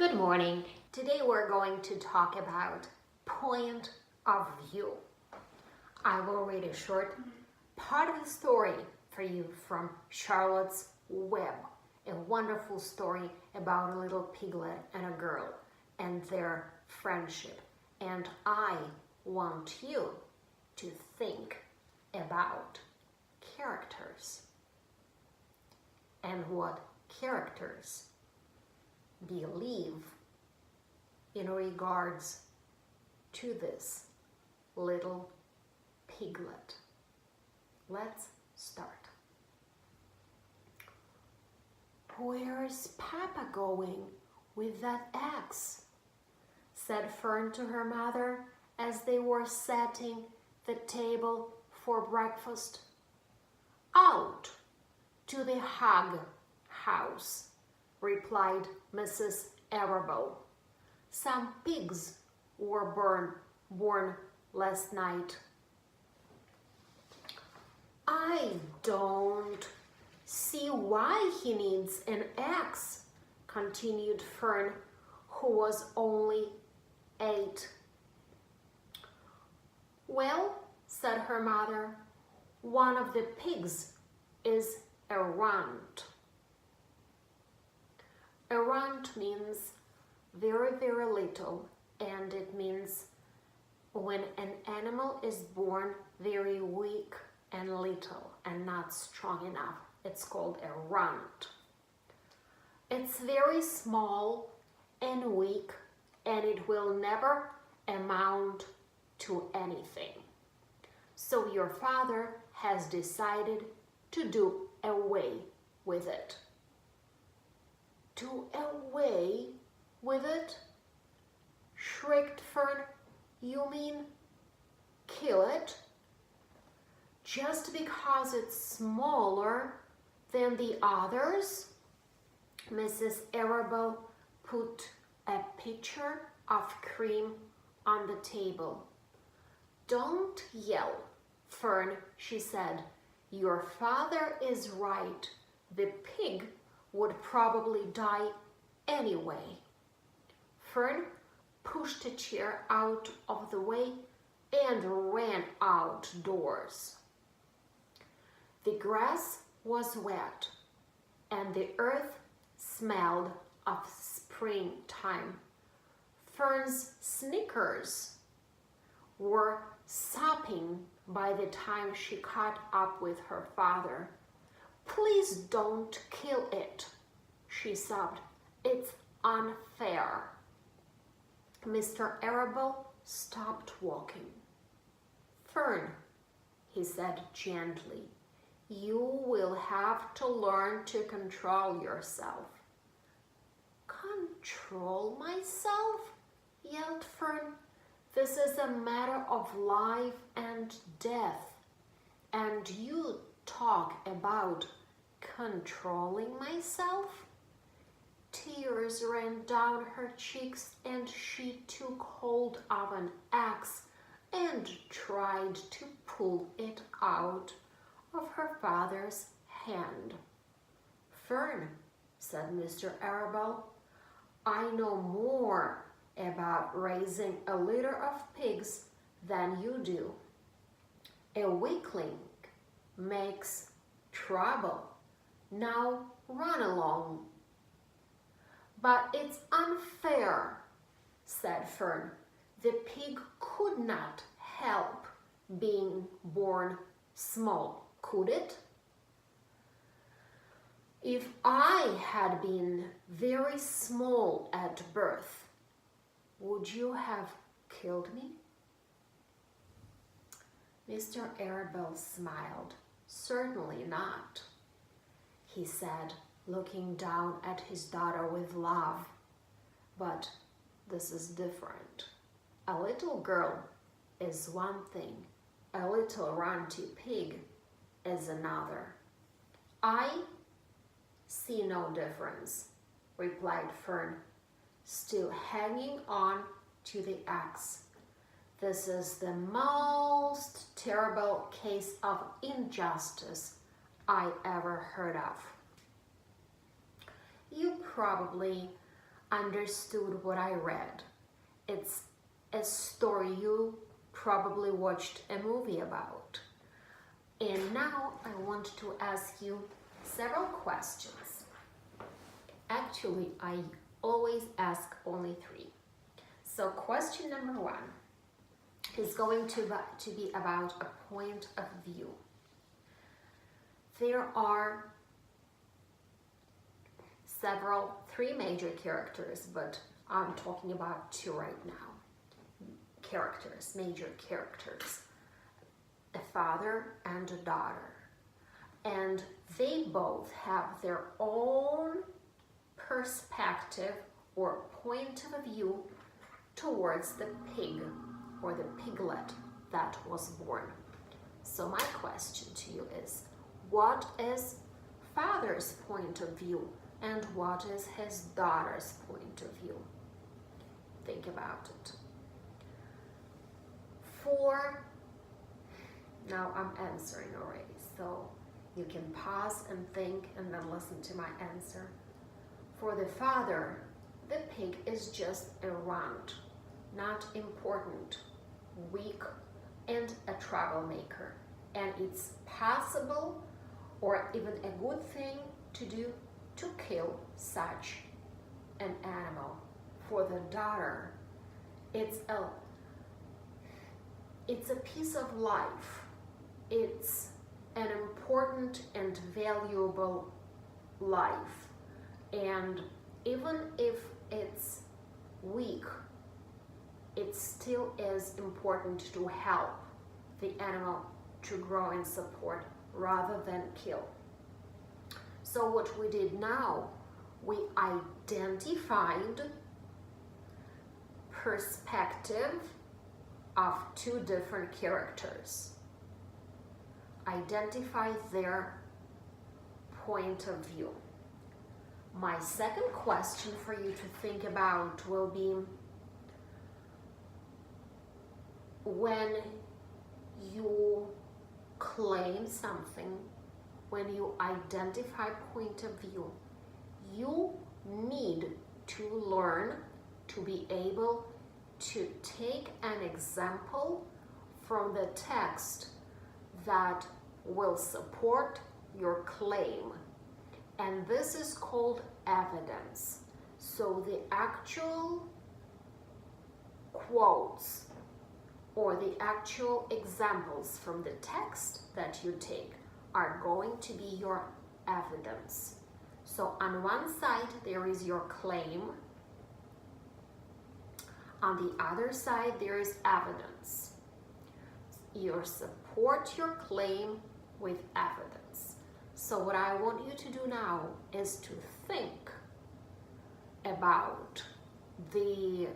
Good morning. Today we're going to talk about point of view. I will read a short part of the story for you from Charlotte's Web, a wonderful story about a little piglet and a girl and their friendship. And I want you to think about characters and what characters believe in regards to this little piglet. Let's start. "Where's Papa going with that axe?" said Fern to her mother as they were setting the table for breakfast. "Out to the hog house," replied Mrs. Arable. "Some pigs were born last night." "I don't see why he needs an axe," continued Fern, who was only 8. "Well," said her mother, "one of the pigs is a runt." A runt means very, very little, and it means when an animal is born very weak and little and not strong enough. It's called a runt. It's very small and weak, and it will never amount to anything. So your father has decided to do away with it. "Do away with it?" shrieked Fern. "You mean kill it? Just because it's smaller than the others?" Mrs. Arable put a pitcher of cream on the table. "Don't yell, Fern," she said. "Your father is right. The pig would probably die anyway." Fern pushed a chair out of the way and ran outdoors. The grass was wet and the earth smelled of springtime. Fern's sneakers were sopping by the time she caught up with her father. "Please don't kill it," she sobbed. "It's unfair." Mr. Arable stopped walking. "Fern," he said gently, "you will have to learn to control yourself." "Control myself?" yelled Fern. "This is a matter of life and death, and you talk about controlling myself?" Tears ran down her cheeks and she took hold of an axe and tried to pull it out of her father's hand. "Fern," said Mr. Arable, "I know more about raising a litter of pigs than you do. A weakling makes trouble. Now run along." "But it's unfair," said Fern. "The pig could not help being born small, could it? If I had been very small at birth, would you have killed me?" Mr. Arable smiled. "Certainly not," he said, looking down at his daughter with love. "But this is different. A little girl is one thing, a little runty pig is another." "I see no difference," replied Fern, still hanging on to the axe. "This is the most terrible case of injustice I ever heard of. You probably understood what I read. It's a story you probably watched a movie about. And now I want to ask you several questions. Actually, I always ask only 3. So question number 1 is going to be about a point of view. There are 3 major characters, but I'm talking about 2 right now. Major characters, a father and a daughter. And they both have their own perspective or point of view towards the pig or the piglet that was born. So my question to you is, what is father's point of view and what is his daughter's point of view? Think about it. Now I'm answering already, so you can pause and think and then listen to my answer. For the father, the pig is just a runt, not important, weak, and a troublemaker. And it's possible or even a good thing to do to kill such an animal. For the daughter, it's a piece of life. It's an important and valuable life. And even if it's weak, it still is important to help the animal to grow and support rather than kill. So what we did now, we identified perspective of 2 different characters. Identify their point of view. My second question for you to think about will be, when you claim something, when you identify point of view, you need to learn to be able to take an example from the text that will support your claim. And this is called evidence. So the actual quotes or the actual examples from the text that you take are going to be your evidence. So on one side, there is your claim. On the other side, there is evidence. You support your claim with evidence. So what I want you to do now is to think about the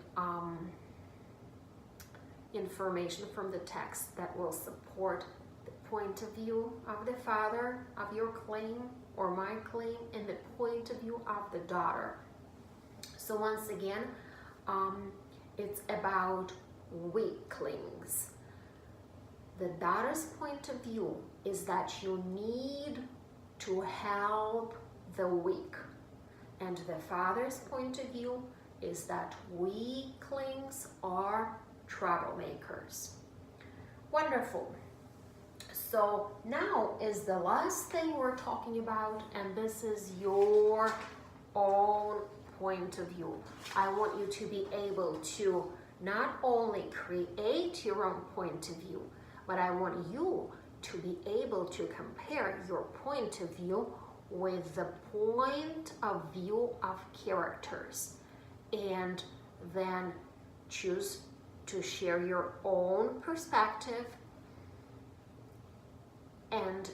information from the text that will support the point of view of the father of your claim or my claim and the point of view of the daughter. So once again, it's about weaklings. The daughter's point of view is that you need to help the weak. And the father's point of view is that weaklings are troublemakers. Wonderful. So now is the last thing we're talking about, and this is your own point of view. I want you to be able to not only create your own point of view, but I want you to be able to compare your point of view with the point of view of characters, and then choose to share your own perspective and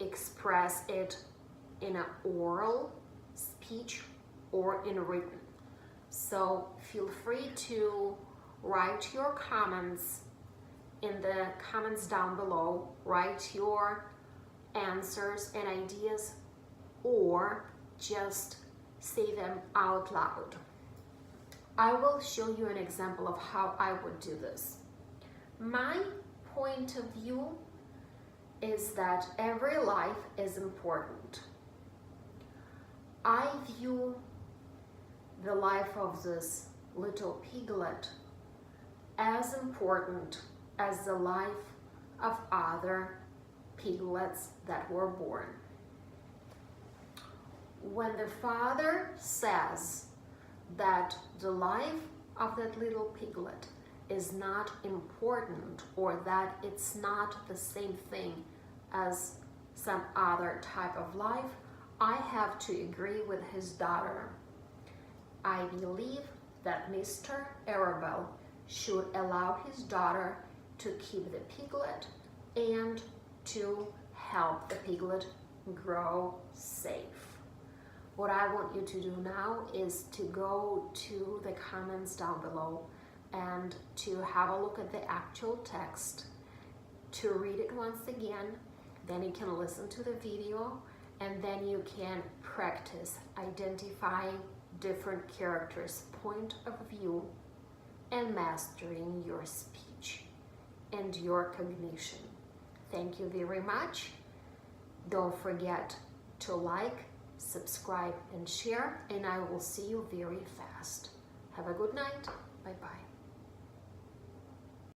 express it in an oral speech or in written. So feel free to write your comments in the comments down below. Write your answers and ideas, or just say them out loud. I will show you an example of how I would do this. My point of view is that every life is important. I view the life of this little piglet as important as the life of other piglets that were born. When the father says that the life of that little piglet is not important, or that it's not the same thing as some other type of life, I have to agree with his daughter. I believe that Mr. Arabelle should allow his daughter to keep the piglet and to help the piglet grow safe. What I want you to do now is to go to the comments down below and to have a look at the actual text, to read it once again, then you can listen to the video, and then you can practice identifying different characters' point of view and mastering your speech and your cognition. Thank you very much. Don't forget to like, subscribe, and share, and I will see you very fast. Have a good night. Bye-bye.